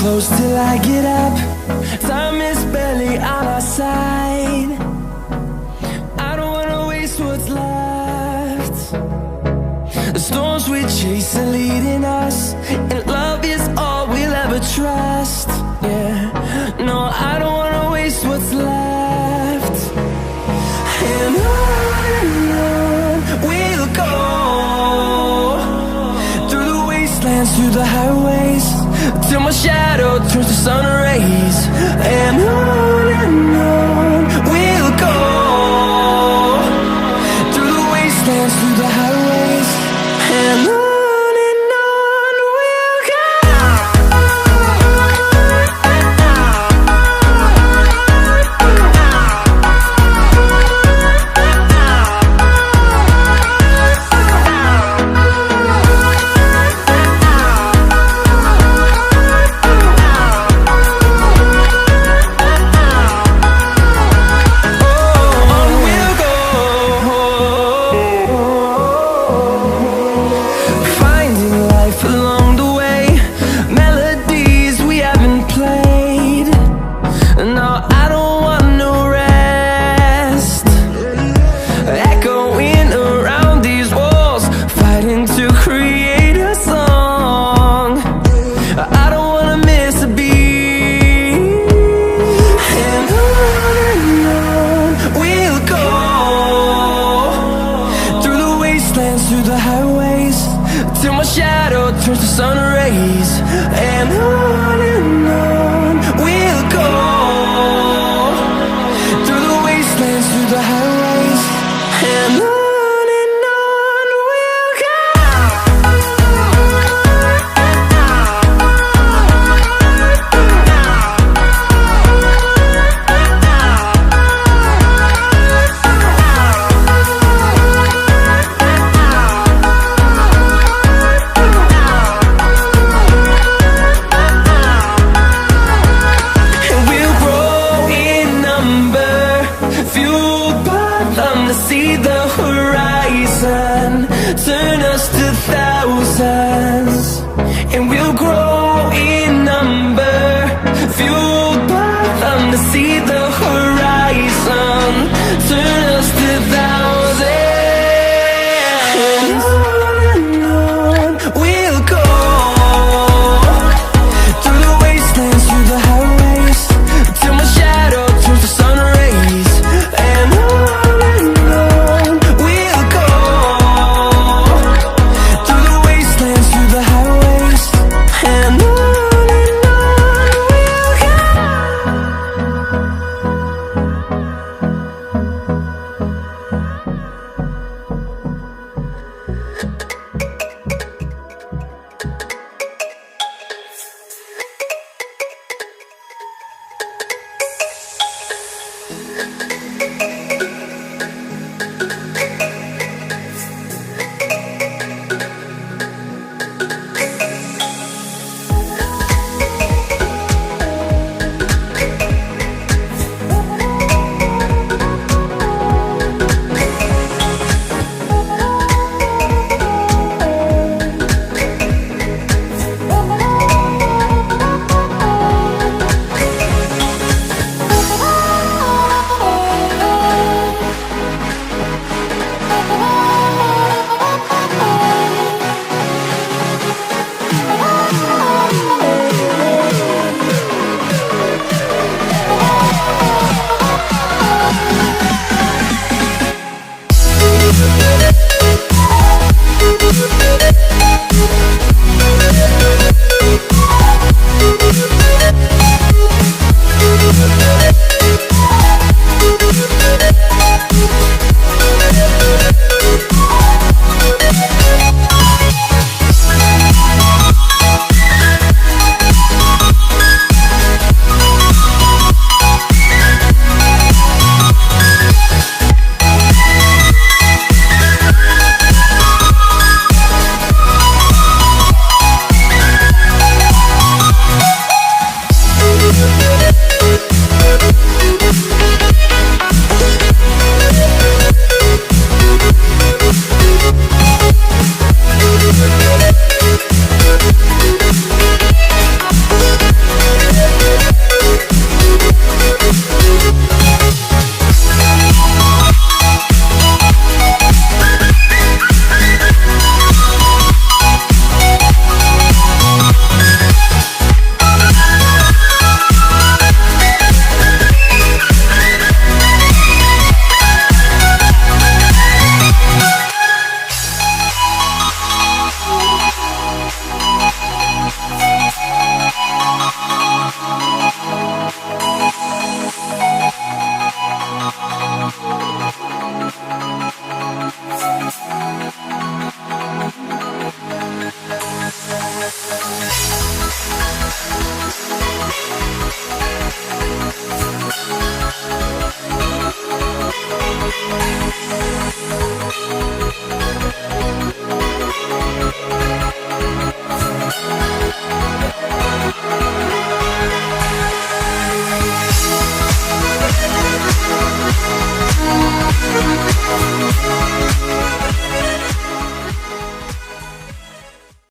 close till I get up. Time is barely on our side. I don't wanna waste what's left. The storms we chase are leading us, and love is all we'll ever trust. Yeah, no, I don't wanna waste what's left. And on we'll go, through the wastelands, through the highways, till my shadow turns to sun rays. And on we'll go, through the wastelands, through the highways, and on we'll go. Through the highways, till my shadow turns to sun rays. And on we'll go, through the wastelands, through the highways, and on we'll go.